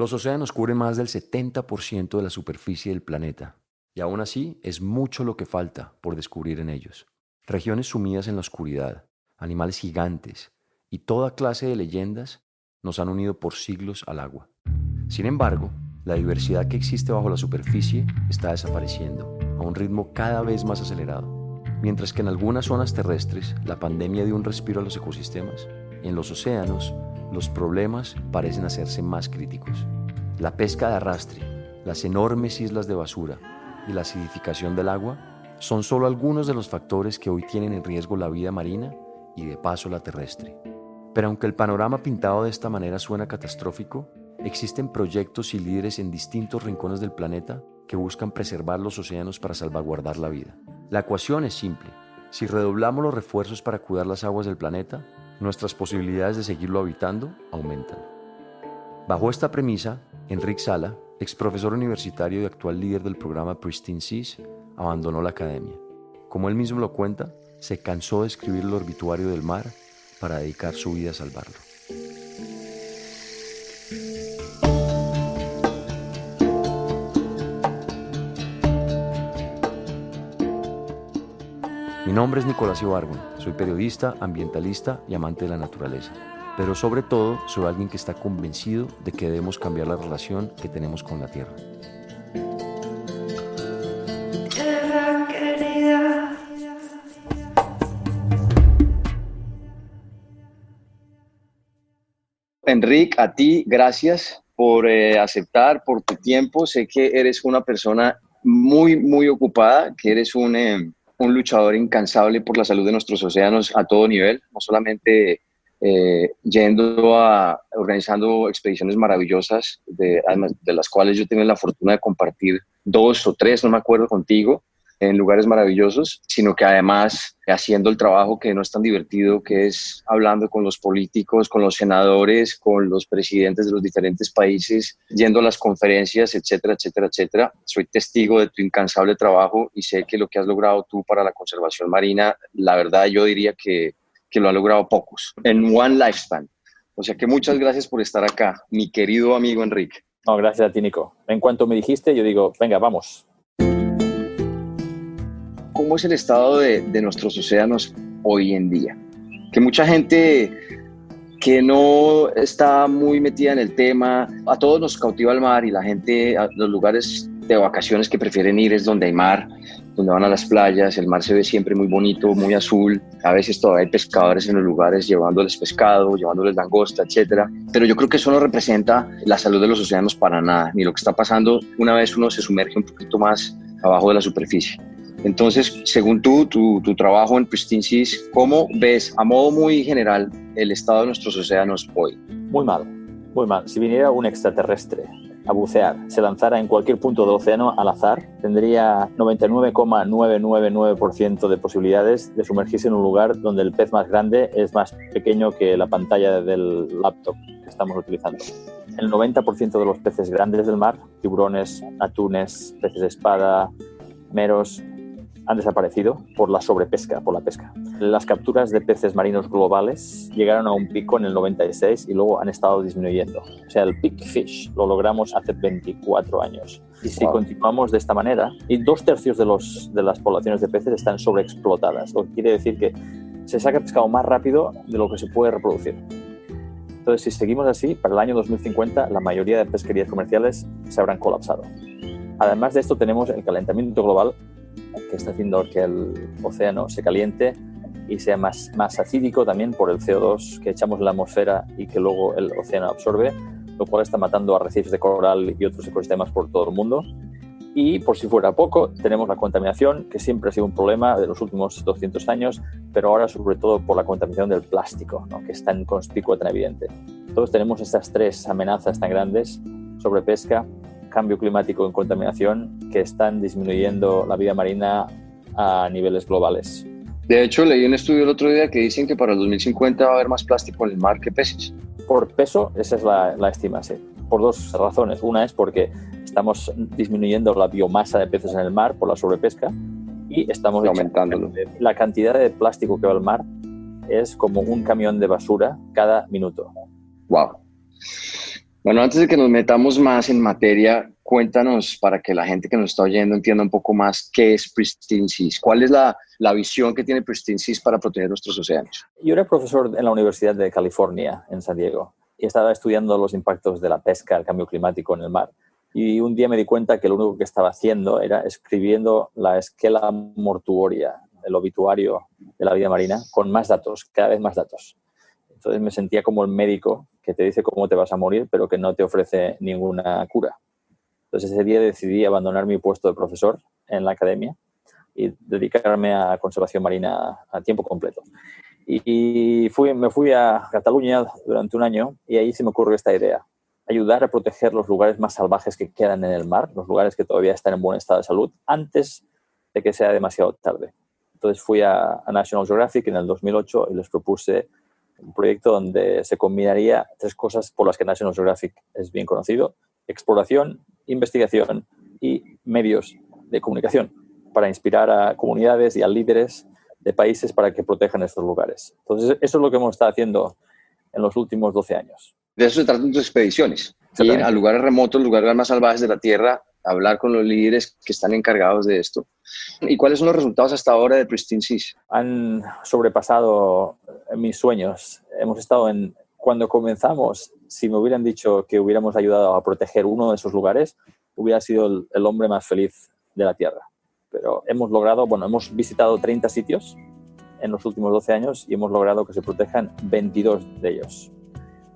Los océanos cubren más del 70% de la superficie del planeta, y aún así es mucho lo que falta por descubrir en ellos. Regiones sumidas en la oscuridad, animales gigantes y toda clase de leyendas nos han unido por siglos al agua. Sin embargo, la diversidad que existe bajo la superficie está desapareciendo a un ritmo cada vez más acelerado. Mientras que en algunas zonas terrestres la pandemia dio un respiro a los ecosistemas, en los océanos los problemas parecen hacerse más críticos. La pesca de arrastre, las enormes islas de basura y la acidificación del agua son solo algunos de los factores que hoy tienen en riesgo la vida marina y de paso la terrestre. Pero aunque el panorama pintado de esta manera suena catastrófico, existen proyectos y líderes en distintos rincones del planeta que buscan preservar los océanos para salvaguardar la vida. La ecuación es simple. Si redoblamos los refuerzos para cuidar las aguas del planeta, nuestras posibilidades de seguirlo habitando aumentan. Bajo esta premisa, Enric Sala, ex profesor universitario y actual líder del programa Pristine Seas, abandonó la academia. Como él mismo lo cuenta, se cansó de escribir el obituario del mar para dedicar su vida a salvarlo. Mi nombre es Nicolás Ibargüen, soy periodista, ambientalista y amante de la naturaleza. Pero sobre todo, soy alguien que está convencido de que debemos cambiar la relación que tenemos con la Tierra. Tierra querida. Enric, a ti, gracias por aceptar, por tu tiempo. Sé que eres una persona muy ocupada, que eres un luchador incansable por la salud de nuestros océanos a todo nivel, no solamente organizando expediciones maravillosas, además de las cuales yo tengo la fortuna de compartir 2 o 3, no me acuerdo, contigo, en lugares maravillosos, sino que además haciendo el trabajo que no es tan divertido, que es hablando con los políticos, con los senadores, con los presidentes de los diferentes países, yendo a las conferencias, etcétera, etcétera, etcétera. Soy testigo de tu incansable trabajo y sé que lo que has logrado tú para la conservación marina, la verdad yo diría que lo han logrado pocos, en one lifespan. O sea que muchas gracias por estar acá, mi querido amigo Enrique. No, gracias a ti, Nico. En cuanto me dijiste, yo digo, venga, vamos. ¿Cómo es el estado de nuestros océanos hoy en día? Que mucha gente que no está muy metida en el tema, a todos nos cautiva el mar y la gente, a los lugares de vacaciones que prefieren ir es donde hay mar, donde van a las playas, el mar se ve siempre muy bonito, muy azul, a veces todavía hay pescadores en los lugares llevándoles pescado, llevándoles langosta, etcétera, pero yo creo que eso no representa la salud de los océanos para nada, ni lo que está pasando una vez uno se sumerge un poquito más abajo de la superficie. Entonces, según tu trabajo en Pristine Seas, ¿cómo ves, a modo muy general, el estado de nuestros océanos hoy? Muy mal, muy mal. Si viniera un extraterrestre a bucear, se lanzara en cualquier punto del océano al azar, tendría 99,999% de posibilidades de sumergirse en un lugar donde el pez más grande es más pequeño que la pantalla del laptop que estamos utilizando. El 90% de los peces grandes del mar, tiburones, atunes, peces de espada, meros, han desaparecido por la sobrepesca, por la pesca. Las capturas de peces marinos globales llegaron a un pico en el 96 y luego han estado disminuyendo. O sea, el peak fish lo logramos hace 24 años. Y si continuamos de esta manera, y 2/3 de las poblaciones de peces están sobreexplotadas, lo que quiere decir que se saca pescado más rápido de lo que se puede reproducir. Entonces, si seguimos así, para el año 2050 la mayoría de pesquerías comerciales se habrán colapsado. Además de esto, tenemos el calentamiento global, que está haciendo que el océano se caliente y sea más acídico también por el CO2 que echamos en la atmósfera y que luego el océano absorbe, lo cual está matando arrecifes de coral y otros ecosistemas por todo el mundo. Y por si fuera poco, tenemos la contaminación, que siempre ha sido un problema de los últimos 200 años, pero ahora sobre todo por la contaminación del plástico, ¿no?, que es tan conspicua, tan evidente. Entonces tenemos estas 3 amenazas tan grandes: sobrepesca, cambio climático y contaminación, que están disminuyendo la vida marina a niveles globales. De hecho, leí un estudio el otro día que dicen que para el 2050 va a haber más plástico en el mar que peces. Por peso, esa es la estima, sí. Por 2 razones. Una es porque estamos disminuyendo la biomasa de peces en el mar por la sobrepesca y estamos aumentándolo. La cantidad de plástico que va al mar es como un camión de basura cada minuto. Wow. Bueno, antes de que nos metamos más en materia, cuéntanos para que la gente que nos está oyendo entienda un poco más qué es Pristine Seas. ¿Cuál es la visión que tiene Pristine Seas para proteger nuestros océanos? Yo era profesor en la Universidad de California, en San Diego, y estaba estudiando los impactos de la pesca, el cambio climático en el mar. Y un día me di cuenta que lo único que estaba haciendo era escribiendo la esquela mortuoria, el obituario de la vida marina, con más datos, cada vez más datos. Entonces me sentía como el médico que te dice cómo te vas a morir, pero que no te ofrece ninguna cura. Entonces ese día decidí abandonar mi puesto de profesor en la academia y dedicarme a conservación marina a tiempo completo. Y me fui a Cataluña durante un año y ahí se me ocurrió esta idea: ayudar a proteger los lugares más salvajes que quedan en el mar, los lugares que todavía están en buen estado de salud, antes de que sea demasiado tarde. Entonces fui a National Geographic en el 2008 y les propuse un proyecto donde se combinaría tres cosas por las que National Geographic es bien conocido: exploración, investigación y medios de comunicación, para inspirar a comunidades y a líderes de países para que protejan estos lugares. Entonces, eso es lo que hemos estado haciendo en los últimos 12 años. De eso se tratan tus expediciones, ir a lugares remotos, lugares más salvajes de la Tierra, hablar con los líderes que están encargados de esto. ¿Y cuáles son los resultados hasta ahora de Pristine Seas? Han sobrepasado mis sueños. Hemos estado cuando comenzamos, si me hubieran dicho que hubiéramos ayudado a proteger uno de esos lugares, hubiera sido el hombre más feliz de la Tierra. Pero hemos visitado 30 sitios en los últimos 12 años y hemos logrado que se protejan 22 de ellos.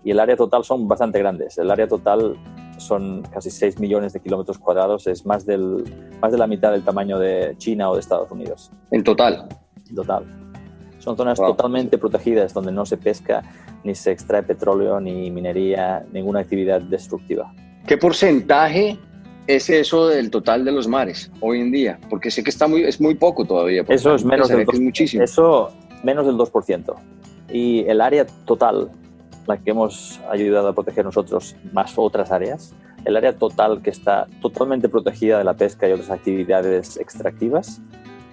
Y el área total son bastante grandes. El área total son casi 6 millones de kilómetros cuadrados. Es más de la mitad del tamaño de China o de Estados Unidos. En total. En total. Son zonas totalmente protegidas donde no se pesca, ni se extrae petróleo, ni minería, ninguna actividad destructiva. ¿Qué porcentaje es eso del total de los mares hoy en día? Porque sé que es muy poco todavía. Eso es menos del 2%. Es muchísimo. Eso menos del 2%. Y el área total, la que hemos ayudado a proteger nosotros, más otras áreas, el área total que está totalmente protegida de la pesca y otras actividades extractivas,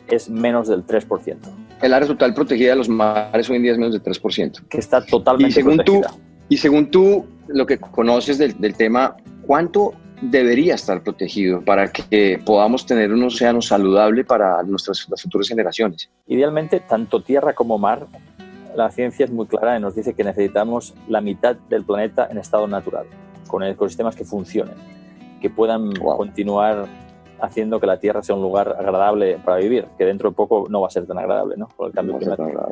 es menos del 3%. El área total protegida de los mares hoy en día es menos del 3%. Que está totalmente protegida. Y según tú, lo que conoces del tema, ¿cuánto debería estar protegido para que podamos tener un océano saludable para las futuras generaciones? Idealmente, tanto tierra como mar, la ciencia es muy clara y nos dice que necesitamos la mitad del planeta en estado natural, con ecosistemas que funcionen, que puedan continuar haciendo que la Tierra sea un lugar agradable para vivir, que dentro de poco no va a ser tan agradable, ¿no? Por el cambio climático.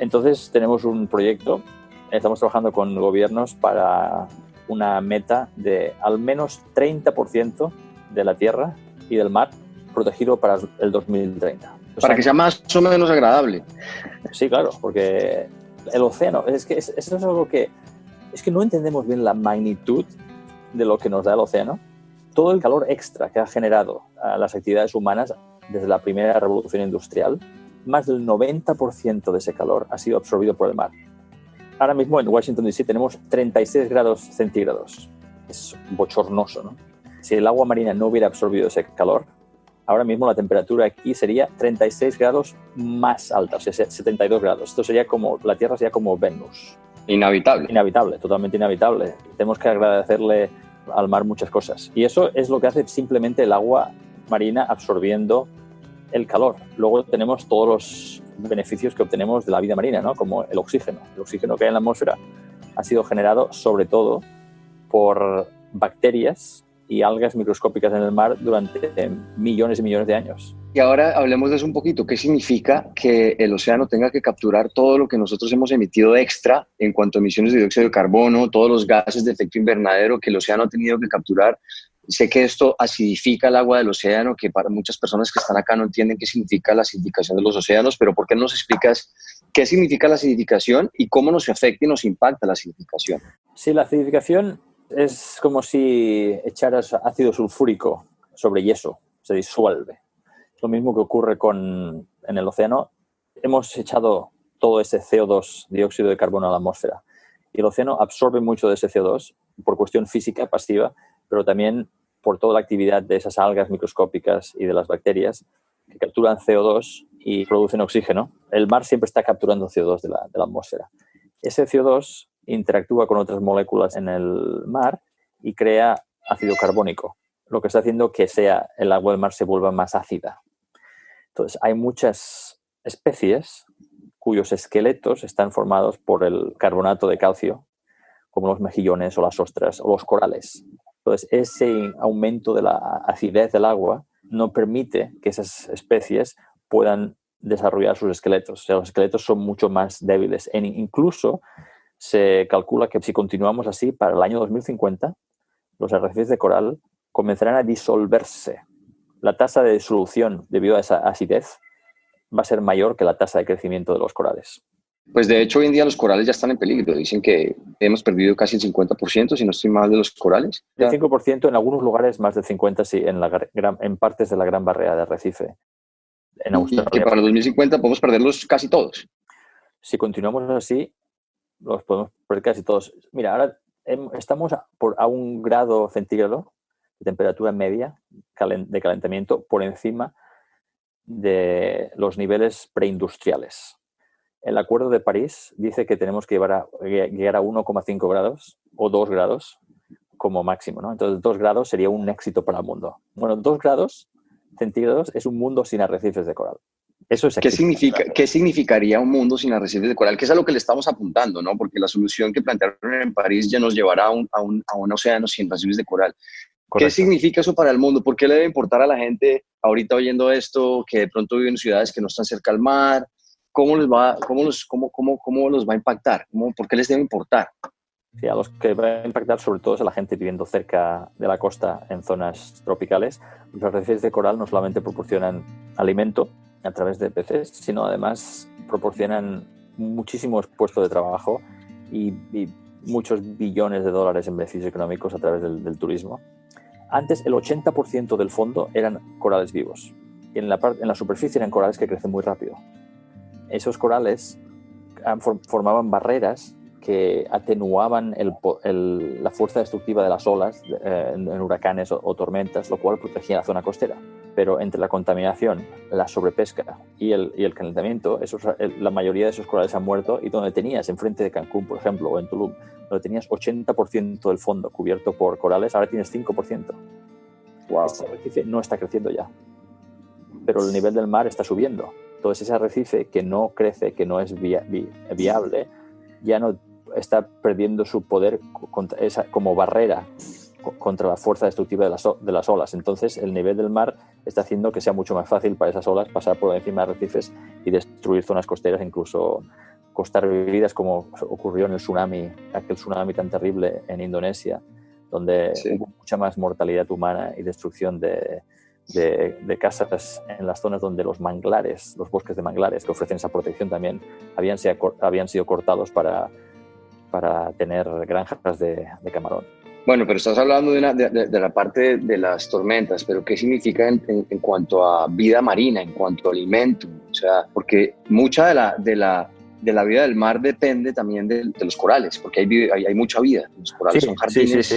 Entonces tenemos un proyecto, estamos trabajando con gobiernos para una meta de al menos 30% de la Tierra y del mar protegido para el 2030. Para que sea más o menos agradable. Sí, claro, porque el océano, eso es algo que no entendemos bien la magnitud de lo que nos da el océano. Todo el calor extra que ha generado las actividades humanas desde la primera revolución industrial, más del 90% de ese calor ha sido absorbido por el mar. Ahora mismo en Washington, D.C. tenemos 36 grados centígrados. Es bochornoso, ¿no? Si el agua marina no hubiera absorbido ese calor, ahora mismo la temperatura aquí sería 36 grados más alta, o sea, 72 grados. Esto sería la Tierra sería como Venus. Inhabitable. Inhabitable, totalmente inhabitable. Tenemos que agradecerle al mar muchas cosas. Y eso es lo que hace simplemente el agua marina absorbiendo el calor. Luego tenemos todos los beneficios que obtenemos de la vida marina, ¿no? Como el oxígeno. El oxígeno que hay en la atmósfera ha sido generado sobre todo por bacterias y algas microscópicas en el mar durante millones y millones de años. Y ahora hablemos de eso un poquito. ¿Qué significa que el océano tenga que capturar todo lo que nosotros hemos emitido extra en cuanto a emisiones de dióxido de carbono, todos los gases de efecto invernadero que el océano ha tenido que capturar? Sé que esto acidifica el agua del océano, que para muchas personas que están acá no entienden qué significa la acidificación de los océanos, pero ¿por qué no nos explicas qué significa la acidificación y cómo nos afecta y nos impacta la acidificación? Sí, la acidificación es como si echaras ácido sulfúrico sobre yeso, se disuelve. Lo mismo que ocurre en el océano. Hemos echado todo ese CO2, dióxido de carbono, a la atmósfera. Y el océano absorbe mucho de ese CO2 por cuestión física pasiva, pero también por toda la actividad de esas algas microscópicas y de las bacterias que capturan CO2 y producen oxígeno. El mar siempre está capturando CO2 de la atmósfera. Ese CO2 interactúa con otras moléculas en el mar y crea ácido carbónico, lo que está haciendo que el agua del mar se vuelva más ácida. Entonces, hay muchas especies cuyos esqueletos están formados por el carbonato de calcio, como los mejillones o las ostras o los corales. Entonces, ese aumento de la acidez del agua no permite que esas especies puedan desarrollar sus esqueletos. O sea, los esqueletos son mucho más débiles. Incluso se calcula que si continuamos así, para el año 2050, los arrecifes de coral comenzarán a disolverse. La tasa de disolución debido a esa acidez va a ser mayor que la tasa de crecimiento de los corales. Pues de hecho hoy en día los corales ya están en peligro. Dicen que hemos perdido casi el 50%, si no estoy mal, de los corales. El 5%, en algunos lugares más del 50%, sí, en partes de la Gran Barrera de Arrecife. En Australia. Y que para el 2050 podemos perderlos casi todos. Si continuamos así, los podemos perder casi todos. Mira, ahora estamos a 1 grado centígrado de temperatura media de calentamiento por encima de los niveles preindustriales. El Acuerdo de París dice que tenemos que llegar a 1,5 grados o 2 grados como máximo, ¿no? Entonces, 2 grados sería un éxito para el mundo. Bueno, 2 grados centígrados es un mundo sin arrecifes de coral. Eso es ¿Qué significaría un mundo sin arrecifes de coral? Que es a lo que le estamos apuntando, ¿no? Porque la solución que plantearon en París ya nos llevará a un océano sin arrecifes de coral. Correcto. ¿Qué significa eso para el mundo? ¿Por qué le debe importar a la gente ahorita oyendo esto, que de pronto viven en ciudades que no están cerca al mar? ¿Cómo los va a impactar? ¿Por qué les debe importar? Sí, a los que va a impactar sobre todo es a la gente viviendo cerca de la costa en zonas tropicales. Los arrecifes de coral no solamente proporcionan alimento a través de peces, sino además proporcionan muchísimos puestos de trabajo y muchos billones de dólares en beneficios económicos a través del turismo. Antes el 80% del fondo eran corales vivos y en la superficie eran corales que crecen muy rápido. Esos corales formaban barreras que atenuaban la fuerza destructiva de las olas en huracanes o tormentas, lo cual protegía la zona costera. Pero entre la contaminación, la sobrepesca y el calentamiento, la mayoría de esos corales han muerto, y donde tenías, enfrente de Cancún, por ejemplo, o en Tulum, donde tenías 80% del fondo cubierto por corales, ahora tienes 5%. Wow. Ese arrecife no está creciendo ya, pero el nivel del mar está subiendo. Entonces ese arrecife que no crece, que no es viable, ya no está perdiendo su poder como barrera contra la fuerza destructiva de las olas. Entonces el nivel del mar está haciendo que sea mucho más fácil para esas olas pasar por encima de arrecifes y destruir zonas costeras, incluso costar vidas, como ocurrió en aquel tsunami tan terrible en Indonesia, donde hubo mucha más mortalidad humana y destrucción de casas en las zonas donde los bosques de manglares, que ofrecen esa protección también, habían sido cortados para tener granjas de camarón. Bueno, pero estás hablando de la parte de las tormentas, pero ¿qué significa en cuanto a vida marina, en cuanto a alimento? O sea, porque mucha de la vida del mar depende también de los corales, porque hay mucha vida. Los corales son jardines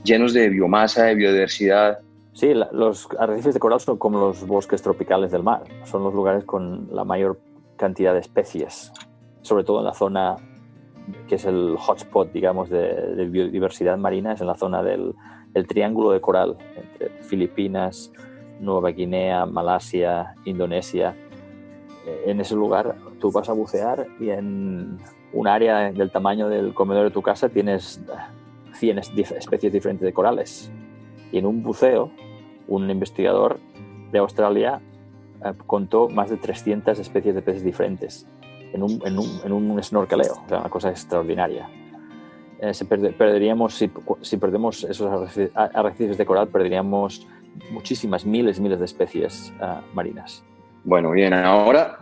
llenos de biomasa, de biodiversidad. Sí, los arrecifes de coral son como los bosques tropicales del mar. Son los lugares con la mayor cantidad de especies, sobre todo en la zona que es el hotspot, digamos, de biodiversidad marina, es en la zona del triángulo de coral, entre Filipinas, Nueva Guinea, Malasia, Indonesia. En ese lugar tú vas a bucear y en un área del tamaño del comedor de tu casa tienes 100 especies diferentes de corales. Y en un buceo, un investigador de Australia contó más de 300 especies de peces diferentes en un snorkeleo, o sea, una cosa extraordinaria. Perderíamos, si perdemos esos arrecifes de coral, perderíamos muchísimas, miles de especies marinas. Bueno, bien, ahora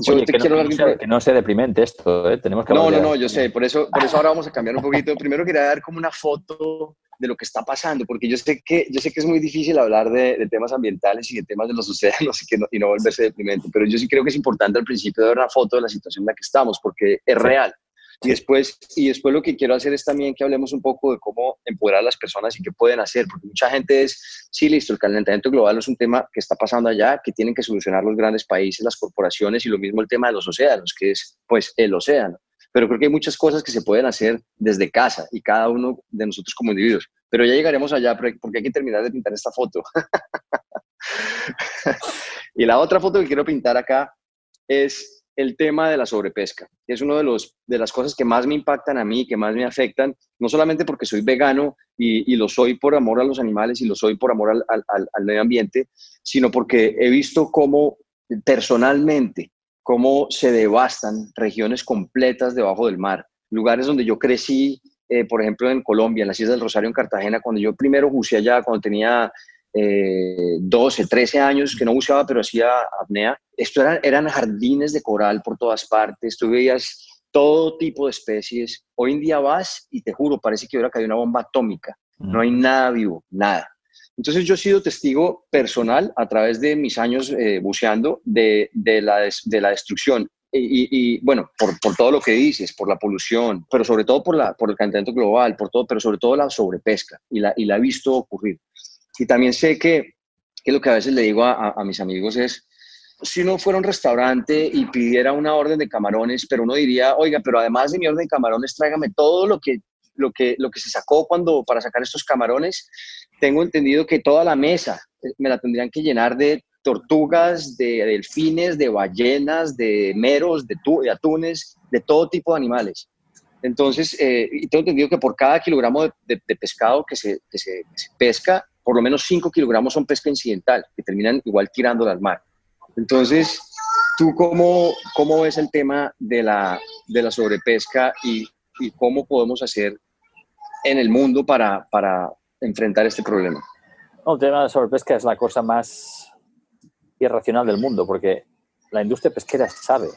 yo te quiero hablar que no sea deprimente esto, ¿eh? Tenemos que No, yo sé, por eso ahora vamos a cambiar un poquito. Primero quería dar como una foto de lo que está pasando, porque yo sé que es muy difícil hablar de temas ambientales y de temas de los océanos y no volverse deprimente, pero yo sí creo que es importante al principio dar una foto de la situación en la que estamos, porque es real. Y después lo que quiero hacer es también que hablemos un poco de cómo empoderar a las personas y qué pueden hacer, porque mucha gente sí, listo, el calentamiento global es un tema que está pasando allá, que tienen que solucionar los grandes países, las corporaciones, y lo mismo el tema de los océanos, que es pues el océano. pero creo que hay muchas cosas que se pueden hacer desde casa y cada uno de nosotros como individuos. Pero ya llegaremos allá porque hay que terminar de pintar esta foto. Y la otra foto que quiero pintar acá es el tema de la sobrepesca. Es una de las cosas que más me impactan a mí, que más me afectan, no solamente porque soy vegano y lo soy por amor a los animales y lo soy por amor al medio ambiente, sino porque he visto cómo personalmente, cómo se devastan regiones completas debajo del mar. Lugares donde yo crecí, por ejemplo, en Colombia, en las Islas del Rosario, en Cartagena, cuando yo primero buceé allá, cuando tenía 12, 13 años, que no buceaba, pero hacía apnea. Eran jardines de coral por todas partes, tú veías todo tipo de especies. Hoy en día vas y te juro, parece que hubiera caído una bomba atómica. No hay nada vivo, nada. Entonces yo he sido testigo personal a través de mis años buceando de la destrucción. Y bueno, por todo lo que dices, por la polución, pero sobre todo por el calentamiento global, pero sobre todo la sobrepesca, y la he visto ocurrir. Y también sé que lo que a veces le digo a mis amigos es, si uno fuera a un restaurante y pidiera una orden de camarones, pero uno diría, oiga, pero además de mi orden de camarones, tráigame todo lo que se sacó para sacar estos camarones. Tengo entendido que toda la mesa me la tendrían que llenar de tortugas, de delfines, de ballenas, de meros, de atunes, de todo tipo de animales. Entonces, y tengo entendido que por cada kilogramo de pescado que se pesca, por lo menos 5 kilogramos son pesca incidental, que terminan igual tirándola al mar. Entonces, ¿tú cómo ves el tema de la sobrepesca y cómo podemos hacer en el mundo para enfrentar este problema? El tema de la sobrepesca es la cosa más irracional del mundo, porque la industria pesquera sabe,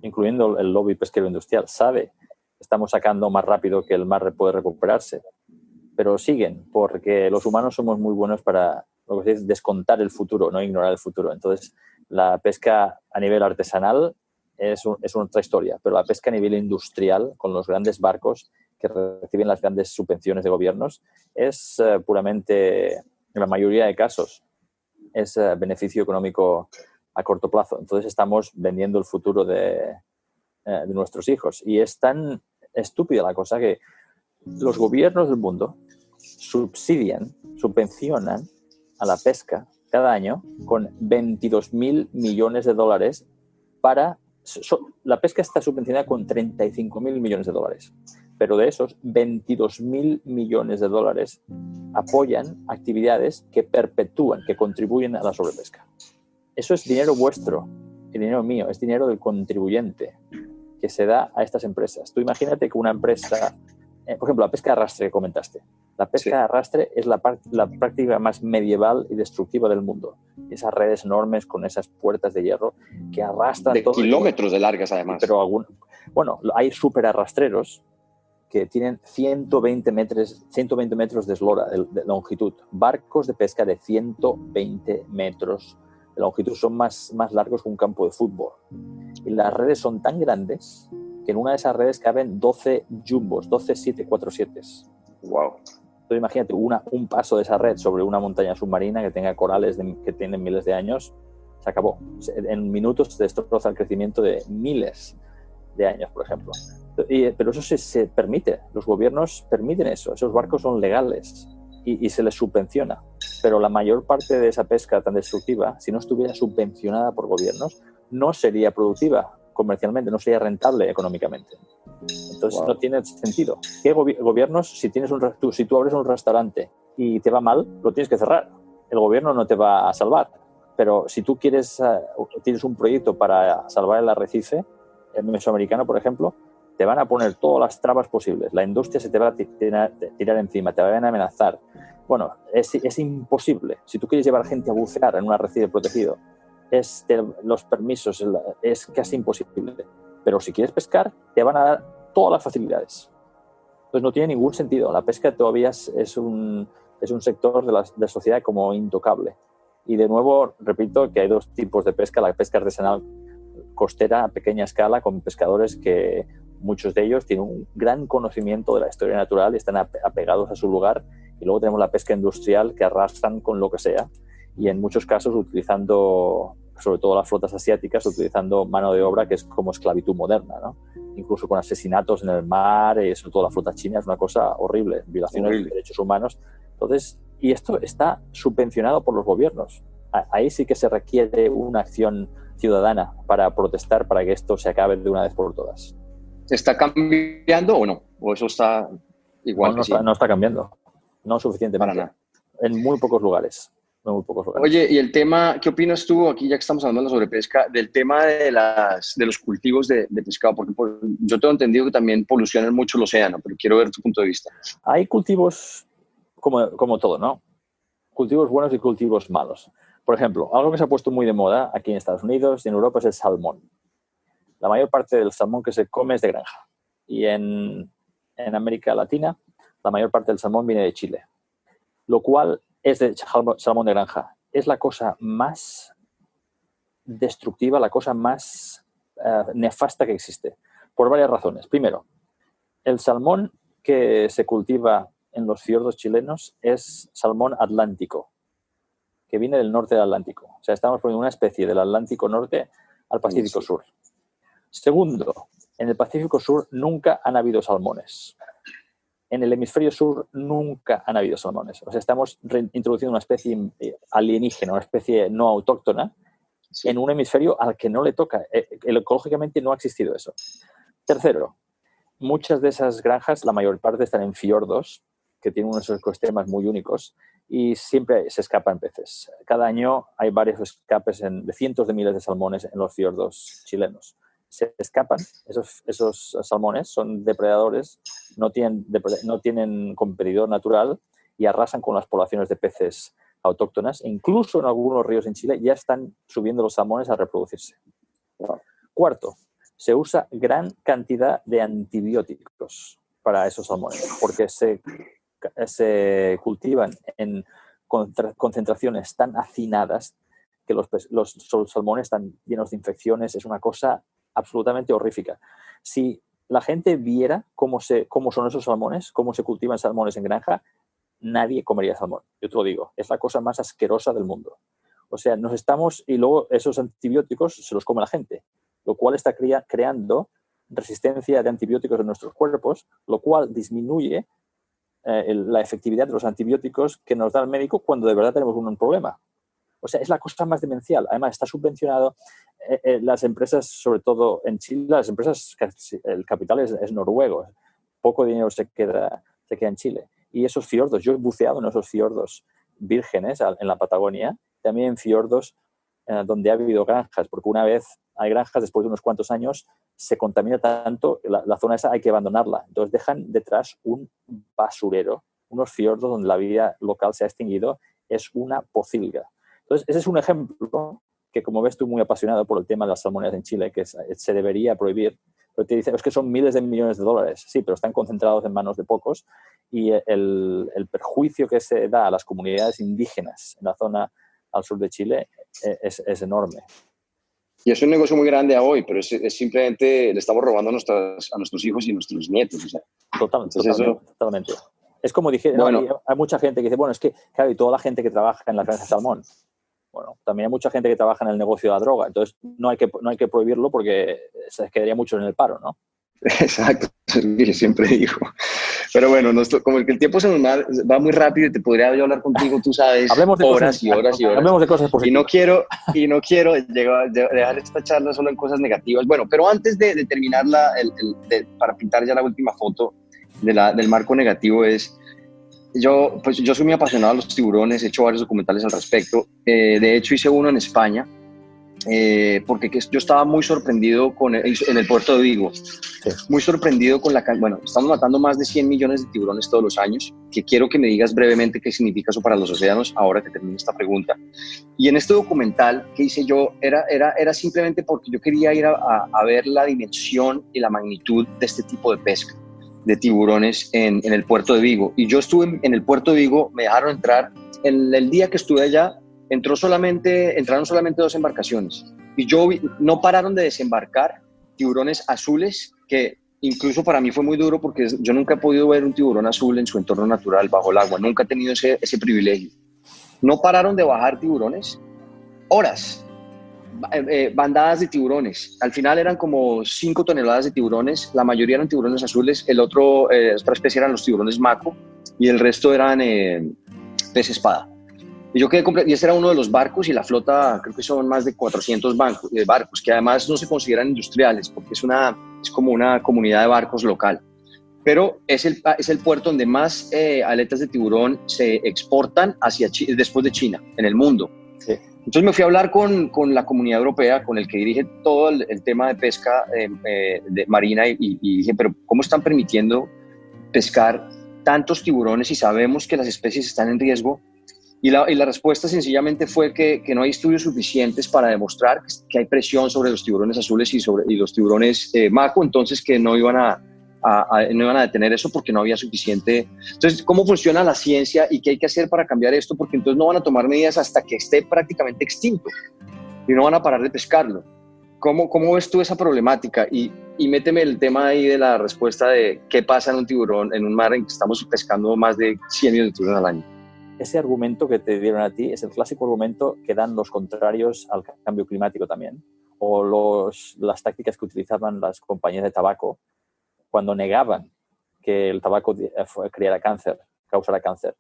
incluyendo el lobby pesquero industrial, sabe que estamos sacando más rápido que el mar puede recuperarse, pero siguen, porque los humanos somos muy buenos para lo que se dice, descontar el futuro, no ignorar el futuro. Entonces, la pesca a nivel artesanal es otra historia, pero la pesca a nivel industrial, con los grandes barcos que reciben las grandes subvenciones de gobiernos, es puramente, en la mayoría de casos, es beneficio económico a corto plazo. Entonces estamos vendiendo el futuro de nuestros hijos. Y es tan estúpida la cosa que los gobiernos del mundo subvencionan a la pesca cada año con $22.000 millones para... la pesca está subvencionada con $35.000 millones, pero de esos $22.000 millones apoyan actividades que perpetúan, que contribuyen a la sobrepesca. Eso es dinero vuestro y dinero mío, es dinero del contribuyente que se da a estas empresas. Tú imagínate que una empresa, por ejemplo, la pesca de arrastre que comentaste. La pesca de arrastre es la práctica más medieval y destructiva del mundo. Esas redes enormes con esas puertas de hierro que arrastran de todo kilómetros de largas, además. Pero bueno, hay superarrastreros que tienen 120 metros de eslora de longitud. Barcos de pesca de 120 metros de longitud son más largos que un campo de fútbol. Y las redes son tan grandes que en una de esas redes caben 12 jumbos, 12 747s. Wow. Entonces imagínate un paso de esa red sobre una montaña submarina que tenga corales que tienen miles de años, se acabó. En minutos se destroza el crecimiento de miles de años, por ejemplo. Pero eso se permite, los gobiernos permiten eso, esos barcos son legales y se les subvenciona. Pero la mayor parte de esa pesca tan destructiva, si no estuviera subvencionada por gobiernos, no sería productiva comercialmente, no sería rentable económicamente. Entonces no tiene sentido. ¿Qué gobiernos, si tú abres un restaurante y te va mal, lo tienes que cerrar? El gobierno no te va a salvar. Pero si tú tienes un proyecto para salvar el arrecife, el mesoamericano, por ejemplo, te van a poner todas las trabas posibles. La industria se te va a tirar encima, te van a amenazar. Bueno, es imposible. Si tú quieres llevar gente a bucear en un arrecife protegido, los permisos es casi imposible. Pero si quieres pescar, te van a dar todas las facilidades. Entonces no tiene ningún sentido. La pesca todavía es un sector de la sociedad como intocable. Y de nuevo, repito que hay dos tipos de pesca. La pesca artesanal costera a pequeña escala con pescadores que muchos de ellos tienen un gran conocimiento de la historia natural y están apegados a su lugar. Y luego tenemos la pesca industrial que arrastran con lo que sea y en muchos casos utilizando sobre todo las flotas asiáticas, utilizando mano de obra que es como esclavitud moderna, ¿no? Incluso con asesinatos en el mar, sobre todo la flota china, es una cosa horrible, violaciones de derechos humanos. Entonces, y esto está subvencionado por los gobiernos. Ahí sí que se requiere una acción ciudadana para protestar para que esto se acabe de una vez por todas. ¿Está cambiando o no? ¿O eso está igual? No está cambiando. No suficientemente. Para nada. En muy pocos lugares. Oye, y el tema, ¿qué opinas tú, aquí ya que estamos hablando sobre pesca, del tema de los cultivos de pescado? Porque yo tengo entendido que también polucionan mucho el océano, pero quiero ver tu punto de vista. Hay cultivos como todo, ¿no? Cultivos buenos y cultivos malos. Por ejemplo, algo que se ha puesto muy de moda aquí en Estados Unidos y en Europa es el salmón. La mayor parte del salmón que se come es de granja. Y en América Latina, la mayor parte del salmón viene de Chile. Lo cual es de salmón de granja. Es la cosa más destructiva, la cosa más nefasta que existe. Por varias razones. Primero, el salmón que se cultiva en los fiordos chilenos es salmón atlántico, que viene del norte del Atlántico. O sea, estamos poniendo una especie del Atlántico norte al Pacífico sur. Segundo, en el Pacífico sur nunca han habido salmones. En el hemisferio sur nunca han habido salmones. O sea, estamos introduciendo una especie alienígena, una especie no autóctona, en un hemisferio al que no le toca. Ecológicamente no ha existido eso. Tercero, muchas de esas granjas, la mayor parte están en fiordos, que tienen unos ecosistemas muy únicos, y siempre se escapan peces. Cada año hay varios escapes de cientos de miles de salmones en los fiordos chilenos. Se escapan, esos salmones son depredadores, no tienen competidor natural y arrasan con las poblaciones de peces autóctonas. E incluso en algunos ríos en Chile ya están subiendo los salmones a reproducirse. Cuarto, se usa gran cantidad de antibióticos para esos salmones, porque se cultivan en concentraciones tan hacinadas que los salmones están llenos de infecciones. Es una cosa absolutamente horrífica. Si la gente viera cómo son esos salmones, cómo se cultivan salmones en granja, nadie comería salmón. Yo te lo digo, es la cosa más asquerosa del mundo. O sea, y luego esos antibióticos se los come la gente, lo cual está creando resistencia de antibióticos en nuestros cuerpos, lo cual disminuye la efectividad de los antibióticos que nos da el médico cuando de verdad tenemos un problema. O sea, es la cosa más demencial. Además, está subvencionado las empresas, sobre todo en Chile, el capital es noruego. Poco dinero se queda en Chile. Y esos fiordos, yo he buceado en esos fiordos vírgenes en la Patagonia, también en fiordos donde ha habido granjas, porque una vez hay granjas, después de unos cuantos años, se contamina tanto, la zona esa hay que abandonarla. Entonces dejan detrás un basurero, unos fiordos donde la vida local se ha extinguido, es una pocilga. Entonces, ese es un ejemplo que, como ves tú, muy apasionado por el tema de las salmoneras en Chile, que se debería prohibir. Pero te dicen, es que son miles de millones de dólares. Sí, pero están concentrados en manos de pocos y el perjuicio que se da a las comunidades indígenas en la zona al sur de Chile es enorme. Y es un negocio muy grande a hoy, pero es simplemente le estamos robando a nuestros hijos y nuestros nietos. O sea. Totalmente. Es como dije, bueno, hay mucha gente que dice, bueno, es que, claro, y toda la gente que trabaja en la granja de salmón. Bueno, también hay mucha gente que trabaja en el negocio de la droga, entonces no hay que prohibirlo porque se quedaría mucho en el paro, ¿no? Exacto, es lo que yo siempre digo. Pero bueno, como que el tiempo se nos va muy rápido y te podría yo hablar contigo, tú sabes, horas y horas. Hablemos de cosas positivas. Y no quiero dejar esta charla solo en cosas negativas. Bueno, pero antes de terminar para pintar ya la última foto del marco negativo yo soy muy apasionado de los tiburones, he hecho varios documentales al respecto. De hecho, hice uno en España, porque yo estaba muy sorprendido en el puerto de Vigo. Sí. Muy sorprendido con estamos matando más de 100 millones de tiburones todos los años, que quiero que me digas brevemente qué significa eso para los océanos ahora que termine esta pregunta. Y en este documental que hice yo, era simplemente porque yo quería ir a ver la dimensión y la magnitud de este tipo de pesca de tiburones en el puerto de Vigo. Y yo estuve en el puerto de Vigo, me dejaron entrar, el día que estuve allá, entraron solamente 2 embarcaciones. Y no pararon de desembarcar tiburones azules, que incluso para mí fue muy duro porque yo nunca he podido ver un tiburón azul en su entorno natural, bajo el agua. Nunca he tenido ese privilegio. No pararon de bajar tiburones, horas, bandadas de tiburones. Al final eran como 5 toneladas de tiburones, la mayoría eran tiburones azules, otra especie eran los tiburones maco y el resto eran pez espada. Y y ese era uno de los barcos y la flota, creo que son más de 400 barcos, que además no se consideran industriales porque es como una comunidad de barcos local. Pero es el puerto donde más aletas de tiburón se exportan después de China, en el mundo. Sí. Entonces me fui a hablar con la comunidad europea, con el que dirige todo el tema de pesca de marina y dije, pero ¿cómo están permitiendo pescar tantos tiburones y sabemos que las especies están en riesgo? Y la respuesta sencillamente fue que no hay estudios suficientes para demostrar que hay presión sobre los tiburones azules y los tiburones maco, entonces que no iban a detener eso porque no había suficiente. Entonces, ¿cómo funciona la ciencia y qué hay que hacer para cambiar esto? Porque entonces no van a tomar medidas hasta que esté prácticamente extinto y no van a parar de pescarlo. ¿Cómo ves tú esa problemática? Y méteme el tema ahí de la respuesta de qué pasa en un tiburón, en un mar en que estamos pescando más de 100 millones de tiburones al año. Ese argumento que te dieron a ti es el clásico argumento que dan los contrarios al cambio climático también, o las tácticas que utilizaban las compañías de tabaco cuando negaban que el tabaco causara cáncer,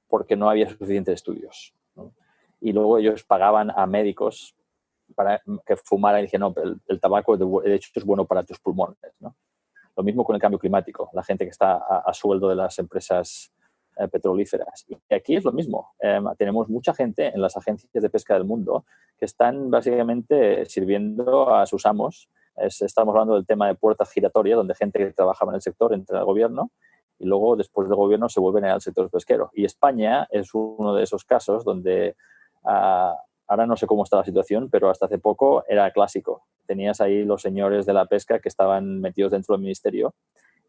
porque no había suficientes estudios, ¿no? Y luego ellos pagaban a médicos para que fumaran y dijeron, no, el tabaco de hecho es bueno para tus pulmones, ¿no? Lo mismo con el cambio climático, la gente que está a sueldo de las empresas petrolíferas. Y aquí es lo mismo. Tenemos mucha gente en las agencias de pesca del mundo que están básicamente sirviendo a sus amos. Estamos hablando del tema de puertas giratorias, donde gente que trabajaba en el sector entra al gobierno y luego, después del gobierno, se vuelven al sector pesquero. Y España es uno de esos casos donde ahora no sé cómo está la situación, pero hasta hace poco era clásico. Tenías ahí los señores de la pesca que estaban metidos dentro del ministerio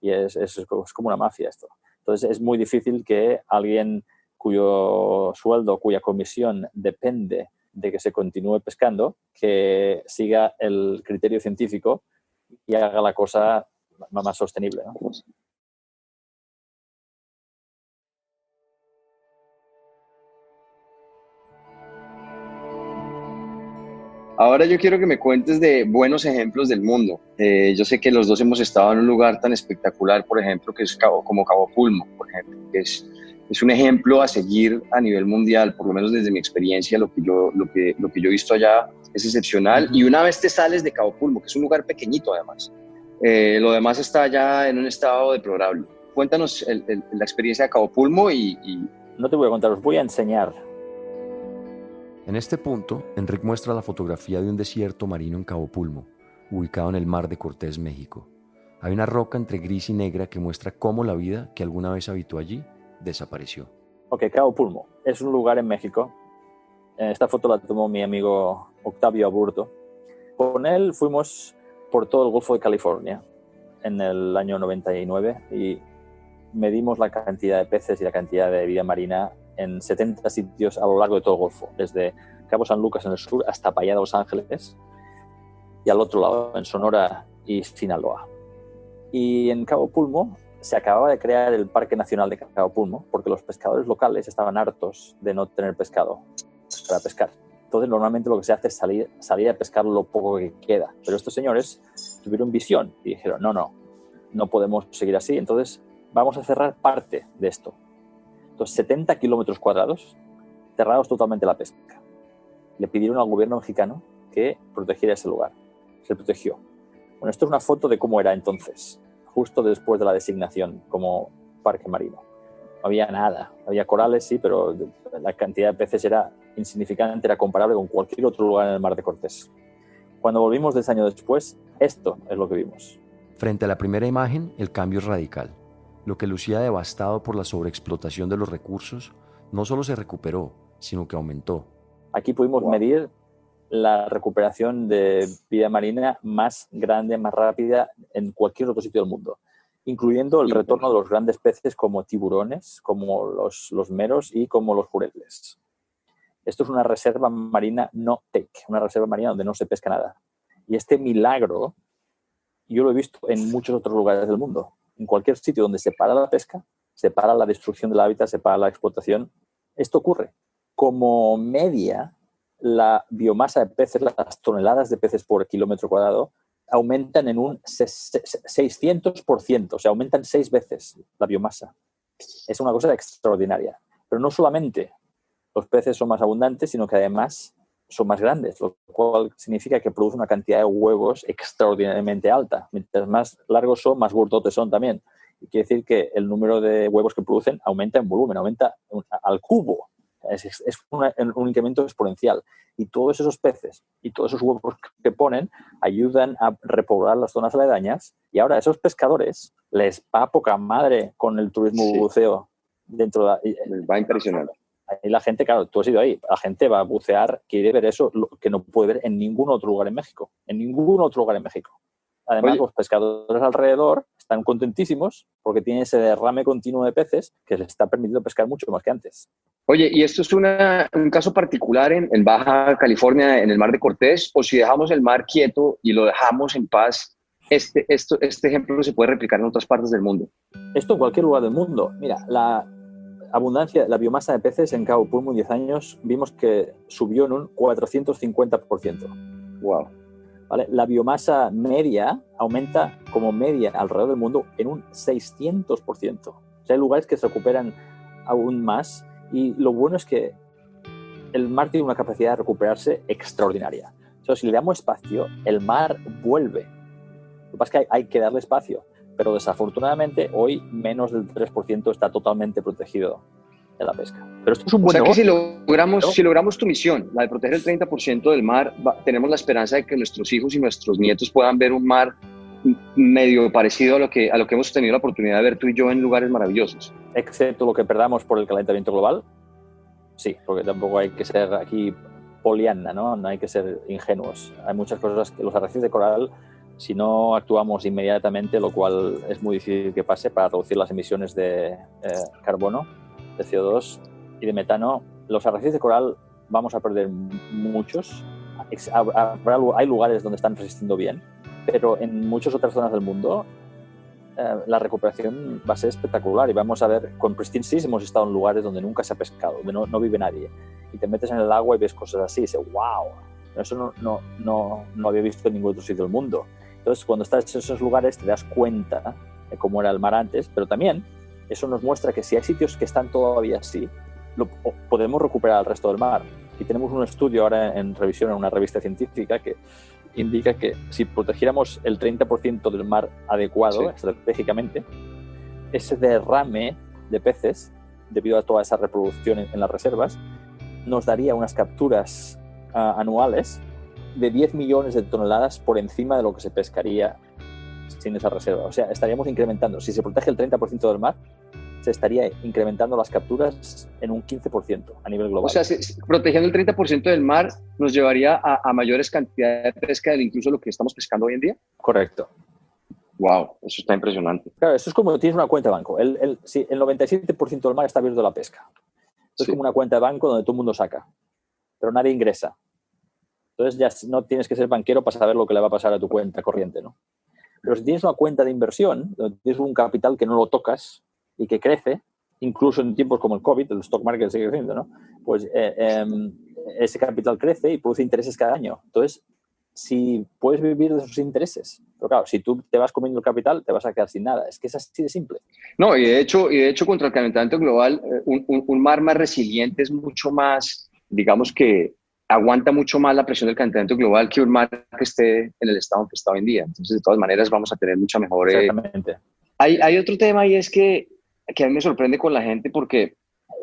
y es como una mafia esto. Entonces, es muy difícil que alguien cuyo sueldo, cuya comisión depende de que se continúe pescando, que siga el criterio científico y haga la cosa más sostenible, ¿no? Ahora yo quiero que me cuentes de buenos ejemplos del mundo. Yo sé que los dos hemos estado en un lugar tan espectacular, por ejemplo, que es como Cabo Pulmo, por ejemplo, que es un ejemplo a seguir a nivel mundial, por lo menos desde mi experiencia, lo que yo he visto allá es excepcional. Y una vez te sales de Cabo Pulmo, que es un lugar pequeñito además, lo demás está ya en un estado deplorable. Cuéntanos la experiencia de Cabo Pulmo y... No te voy a contar, os voy a enseñar. En este punto, Enric muestra la fotografía de un desierto marino en Cabo Pulmo, ubicado en el Mar de Cortés, México. Hay una roca entre gris y negra que muestra cómo la vida que alguna vez habitó allí desapareció. Ok, Cabo Pulmo es un lugar en México. Esta foto la tomó mi amigo Octavio Aburto. Con él fuimos por todo el Golfo de California en el año 99 y medimos la cantidad de peces y la cantidad de vida marina en 70 sitios a lo largo de todo el Golfo, desde Cabo San Lucas en el sur hasta Bahía de Los Ángeles y al otro lado en Sonora y Sinaloa. Y en Cabo Pulmo se acababa de crear el Parque Nacional de Cabo Pulmo porque los pescadores locales estaban hartos de no tener pescado para pescar. Entonces normalmente lo que se hace es salir a pescar lo poco que queda. Pero estos señores tuvieron visión y dijeron, no podemos seguir así, entonces vamos a cerrar parte de esto. Entonces, 70 kilómetros cuadrados cerrados totalmente la pesca. Le pidieron al gobierno mexicano que protegiera ese lugar. Se protegió. Bueno, esto es una foto de cómo era entonces, justo después de la designación como parque marino. No había nada. Había corales, sí, pero la cantidad de peces era insignificante, era comparable con cualquier otro lugar en el Mar de Cortés. Cuando volvimos 10 años después, esto es lo que vimos. Frente a la primera imagen, el cambio es radical. Lo que lucía devastado por la sobreexplotación de los recursos no solo se recuperó, sino que aumentó. Aquí pudimos medir la recuperación de vida marina más grande, más rápida en cualquier otro sitio del mundo, incluyendo el retorno de los grandes peces como tiburones, como los meros y como los jureles. Esto es una reserva marina no-take, una reserva marina donde no se pesca nada. Y este milagro yo lo he visto en muchos otros lugares del mundo. En cualquier sitio donde se para la pesca, se para la destrucción del hábitat, se para la explotación, esto ocurre. Como media, la biomasa de peces, las toneladas de peces por kilómetro cuadrado, aumentan en un 600%, o sea, aumentan 6 veces la biomasa. Es una cosa extraordinaria. Pero no solamente los peces son más abundantes, sino que además son más grandes, lo cual significa que produce una cantidad de huevos extraordinariamente alta. Mientras más largos son, más gordotes son también. Y quiere decir que el número de huevos que producen aumenta en volumen, aumenta al cubo. Es un incremento exponencial. Y todos esos peces y todos esos huevos que ponen ayudan a repoblar las zonas aledañas. Y ahora a esos pescadores les va poca madre con el turismo buceo dentro de... Les va a impresionar. Ahí la gente, claro, tú has ido ahí, la gente va a bucear, quiere ver eso, lo que no puede ver en ningún otro lugar en México. En ningún otro lugar en México. Además, Oye, los pescadores alrededor están contentísimos porque tienen ese derrame continuo de peces que les está permitiendo pescar mucho más que antes. Oye, ¿y esto es un caso particular en Baja California, en el Mar de Cortés? ¿O si dejamos el mar quieto y lo dejamos en paz, este ejemplo se puede replicar en otras partes del mundo? Esto en cualquier lugar del mundo. Mira, la abundancia, la biomasa de peces en Cabo Pulmo en 10 años vimos que subió en un 450%. Wow. ¿Vale? La biomasa media aumenta como media alrededor del mundo en un 600%. O sea, hay lugares que se recuperan aún más y lo bueno es que el mar tiene una capacidad de recuperarse extraordinaria. O sea, si le damos espacio, el mar vuelve. Lo que pasa es que hay que darle espacio, pero desafortunadamente hoy menos del 3% está totalmente protegido de la pesca. Pero esto es un buen negocio. Que si logramos tu misión, la de proteger el 30% del mar, tenemos la esperanza de que nuestros hijos y nuestros nietos puedan ver un mar medio parecido a lo que hemos tenido la oportunidad de ver tú y yo en lugares maravillosos. Excepto lo que perdamos por el calentamiento global. Sí, porque tampoco hay que ser aquí poliana, ¿no? No hay que ser ingenuos. Hay muchas cosas que los arrecifes de coral, si no actuamos inmediatamente, lo cual es muy difícil que pase para reducir las emisiones de carbono, de CO2 y de metano, los arrecifes de coral vamos a perder muchos. Hay lugares donde están resistiendo bien, pero en muchas otras zonas del mundo la recuperación va a ser espectacular y vamos a ver, con Pristine Seas hemos estado en lugares donde nunca se ha pescado, donde no vive nadie, y te metes en el agua y ves cosas así y dices, wow, eso no había visto en ningún otro sitio del mundo. Entonces, cuando estás en esos lugares te das cuenta de cómo era el mar antes, pero también eso nos muestra que si hay sitios que están todavía así, podemos recuperar el resto del mar. Y tenemos un estudio ahora en revisión en una revista científica que indica que si protegiéramos el 30% del mar adecuado, estratégicamente, ese derrame de peces, debido a toda esa reproducción en las reservas, nos daría unas capturas anuales de 10 millones de toneladas por encima de lo que se pescaría sin esa reserva. O sea, estaríamos incrementando. Si se protege el 30% del mar, se estaría incrementando las capturas en un 15% a nivel global. O sea, protegiendo el 30% del mar nos llevaría a mayores cantidades de pesca de incluso lo que estamos pescando hoy en día. Correcto. Wow, eso está impresionante. Claro, eso es como tienes una cuenta de banco. El 97% del mar está abierto a la pesca. Es como una cuenta de banco donde todo el mundo saca, pero nadie ingresa. Entonces ya no tienes que ser banquero para saber lo que le va a pasar a tu cuenta corriente, ¿no? Pero si tienes una cuenta de inversión, donde tienes un capital que no lo tocas y que crece, incluso en tiempos como el COVID, el stock market sigue creciendo, ¿no? Pues ese capital crece y produce intereses cada año. Entonces, si puedes vivir de esos intereses, pero claro, si tú te vas comiendo el capital, te vas a quedar sin nada. Es que es así de simple. No, y de hecho contra el calentamiento global, un mar más resiliente es mucho más, digamos que aguanta mucho más la presión del calentamiento global que un mar que esté en el estado en que está hoy en día. Entonces, de todas maneras, vamos a tener mucha mejor... Exactamente. Hay otro tema y es que a mí me sorprende con la gente porque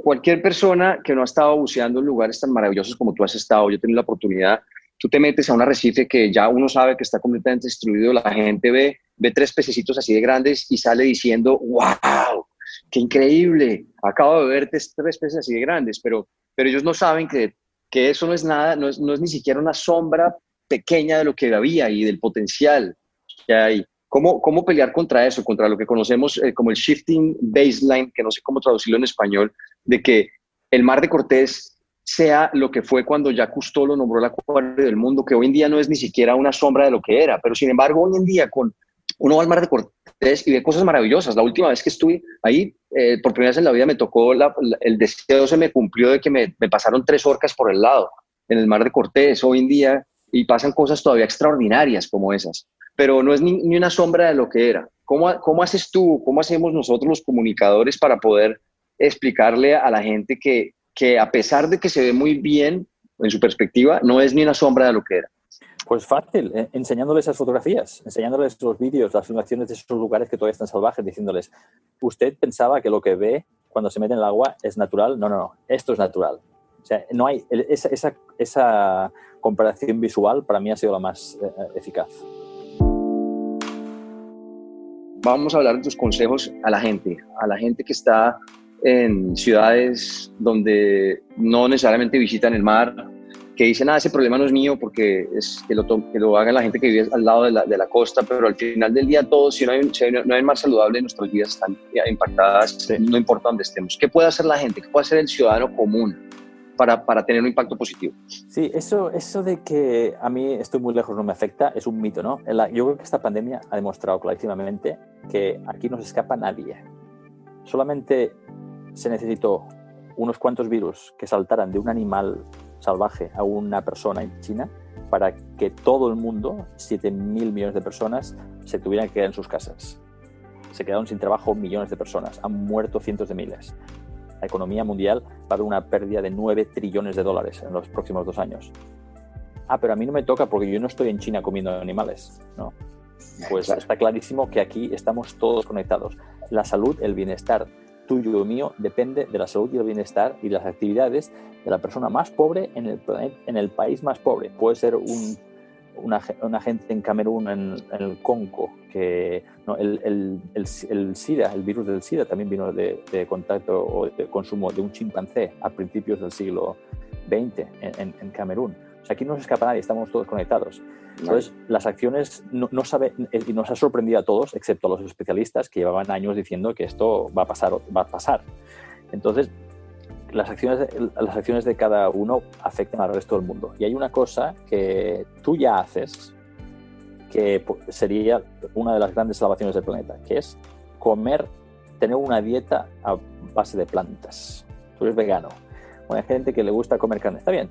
cualquier persona que no ha estado buceando en lugares tan maravillosos como tú has estado, yo he tenido la oportunidad, tú te metes a un arrecife que ya uno sabe que está completamente destruido, la gente ve 3 pececitos así de grandes y sale diciendo, wow, qué increíble, acabo de ver 3 peces así de grandes, pero ellos no saben que eso no es nada, no es ni siquiera una sombra pequeña de lo que había y del potencial que hay. ¿Cómo pelear contra eso, contra lo que conocemos como el shifting baseline, que no sé cómo traducirlo en español, de que el Mar de Cortés sea lo que fue cuando Jacques Cousteau lo nombró el acuario del mundo, que hoy en día no es ni siquiera una sombra de lo que era, pero sin embargo hoy en día uno va al Mar de Cortés y ve cosas maravillosas. La última vez que estuve ahí, por primera vez en la vida me tocó, el deseo se me cumplió de que me pasaron 3 orcas por el lado. en el mar de Cortés hoy en día y pasan cosas todavía extraordinarias como esas, pero no es ni una sombra de lo que era. ¿Cómo haces tú, cómo hacemos nosotros los comunicadores para poder explicarle a la gente que a pesar de que se ve muy bien en su perspectiva, no es ni una sombra de lo que era? Pues fácil, enseñándoles esas fotografías, enseñándoles los vídeos, las filmaciones de esos lugares que todavía están salvajes, diciéndoles, usted pensaba que lo que ve cuando se mete en el agua es natural. No, esto es natural. O sea, no hay esa comparación visual para mí ha sido la más eficaz. Vamos a hablar de tus consejos a la gente que está en ciudades donde no necesariamente visitan el mar, que dicen, ese problema no es mío porque es que lo haga la gente que vive al lado de la costa, pero al final del día todos, si no hay mar saludable, nuestras vidas están impactadas, sí. No importa dónde estemos. ¿Qué puede hacer la gente? ¿Qué puede hacer el ciudadano común para tener un impacto positivo? Sí, eso de que a mí estoy muy lejos no me afecta es un mito, ¿no? Yo creo que esta pandemia ha demostrado clarísimamente que aquí no se escapa nadie. Solamente se necesitó unos cuantos virus que saltaran de un animal salvaje a una persona en China para que todo el mundo, 7.000 millones de personas, se tuvieran que quedar en sus casas. Se quedaron sin trabajo millones de personas, han muerto cientos de miles. La economía mundial va a haber una pérdida de 9 trillones de dólares en los próximos 2 años. Pero a mí no me toca porque yo no estoy en China comiendo animales, ¿no? Pues claro. Está clarísimo que aquí estamos todos conectados. La salud, el bienestar tuyo y mío depende de la salud y el bienestar y las actividades de la persona más pobre en el país más pobre. Puede ser una gente en Camerún, en el Congo, que no, el SIDA, el virus del SIDA también vino de contacto o de consumo de un chimpancé a principios del siglo XX en Camerún. O sea, aquí no se escapa nadie, estamos todos conectados. Entonces, las acciones no saben, y nos ha sorprendido a todos, excepto a los especialistas que llevaban años diciendo que esto va a pasar. Entonces, las acciones de cada uno afectan al resto del mundo. Y hay una cosa que tú ya haces, que sería una de las grandes salvaciones del planeta, que es tener una dieta a base de plantas. Tú eres vegano. Hay gente que le gusta comer carne, está bien,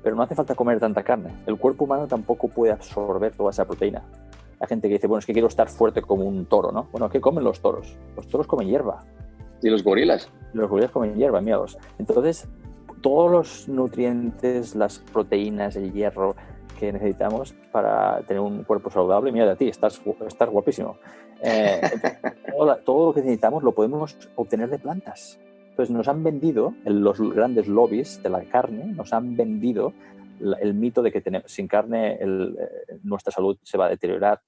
pero no hace falta comer tanta carne. El cuerpo humano tampoco puede absorber toda esa proteína. Hay gente que dice, es que quiero estar fuerte como un toro, ¿no? Bueno, ¿qué comen los toros? Los toros comen hierba. ¿Y los gorilas? Los gorilas comen hierba, miedos. Entonces, todos los nutrientes, las proteínas, el hierro que necesitamos para tener un cuerpo saludable, mira a ti, estás guapísimo. Todo lo que necesitamos lo podemos obtener de plantas. Entonces nos han vendido, los grandes lobbies de la carne, nos han vendido el mito de que sin carne nuestra salud se va a deteriorar.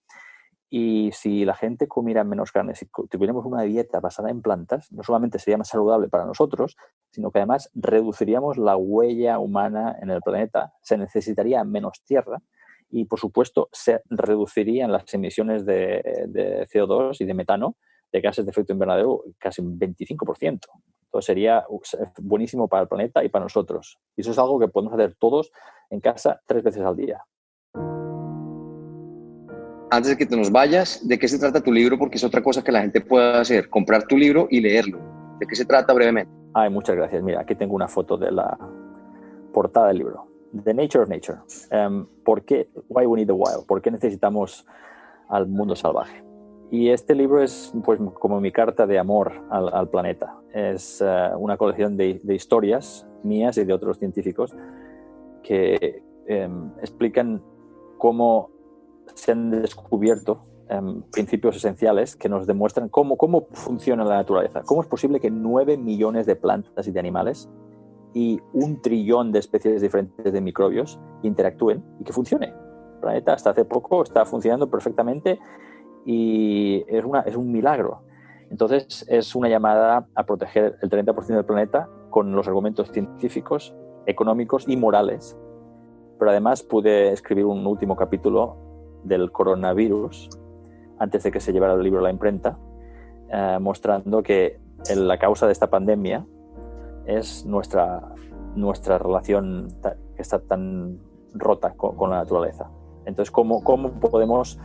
Y si la gente comiera menos carne, si tuviéramos una dieta basada en plantas, no solamente sería más saludable para nosotros, sino que además reduciríamos la huella humana en el planeta, se necesitaría menos tierra y, por supuesto, se reducirían las emisiones de CO2 y de metano, de gases de efecto invernadero, casi un 25%. Entonces sería buenísimo para el planeta y para nosotros. Y eso es algo que podemos hacer todos en casa 3 veces al día. Antes de que te nos vayas, ¿de qué se trata tu libro? Porque es otra cosa que la gente puede hacer, comprar tu libro y leerlo. ¿De qué se trata brevemente? Muchas gracias. Mira, aquí tengo una foto de la portada del libro. The Nature of Nature. ¿Por qué? Why we need the wild? ¿Por qué necesitamos al mundo salvaje? Y este libro es pues como mi carta de amor al planeta. Es una colección de historias mías y de otros científicos que explican cómo se han descubierto principios esenciales que nos demuestran cómo funciona la naturaleza. ¿Cómo es posible que 9 millones de plantas y de animales y 1 trillón de especies diferentes de microbios interactúen y que funcione? El planeta hasta hace poco está funcionando perfectamente y es un milagro. Entonces es una llamada a proteger el 30% del planeta con los argumentos científicos, económicos y morales. Pero además pude escribir un último capítulo del coronavirus antes de que se llevara el libro a la imprenta, mostrando que la causa de esta pandemia es nuestra relación que está tan rota con la naturaleza. Entonces, ¿cómo podemos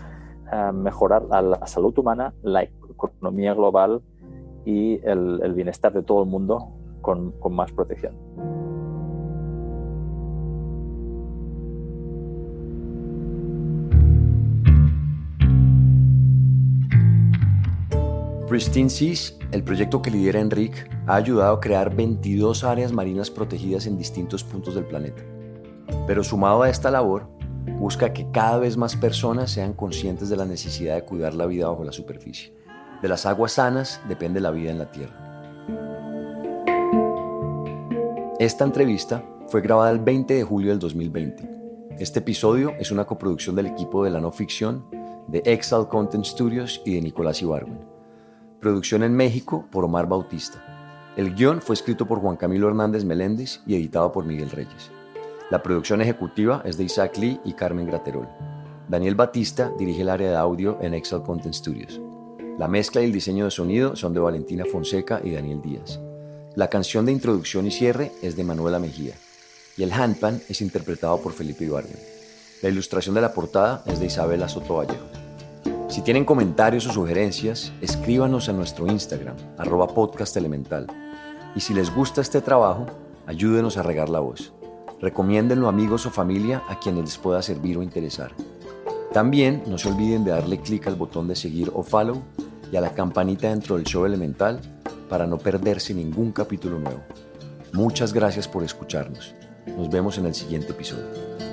mejorar la salud humana, la economía global y el bienestar de todo el mundo con más protección? Pristine Seas, el proyecto que lidera Enric, ha ayudado a crear 22 áreas marinas protegidas en distintos puntos del planeta. Pero sumado a esta labor, busca que cada vez más personas sean conscientes de la necesidad de cuidar la vida bajo la superficie. De las aguas sanas depende la vida en la Tierra. Esta entrevista fue grabada el 20 de julio del 2020. Este episodio es una coproducción del equipo de la no ficción, de Exile Content Studios y de Nicolás Ibargüen. Producción en México por Omar Bautista. El guión fue escrito por Juan Camilo Hernández Meléndez y editado por Miguel Reyes. La producción ejecutiva es de Isaac Lee y Carmen Graterol. Daniel Batista dirige el área de audio en Exile Content Studios. La mezcla y el diseño de sonido son de Valentina Fonseca y Daniel Díaz. La canción de introducción y cierre es de Manuela Mejía. Y el handpan es interpretado por Felipe Ibargüen. La ilustración de la portada es de Isabela Soto Vallejo. Si tienen comentarios o sugerencias, escríbanos en nuestro Instagram, @podcastelemental. Y si les gusta este trabajo, ayúdenos a regar la voz. Recomiéndenlo a amigos o familia a quienes les pueda servir o interesar. También no se olviden de darle clic al botón de seguir o follow y a la campanita dentro del show Elemental para no perderse ningún capítulo nuevo. Muchas gracias por escucharnos. Nos vemos en el siguiente episodio.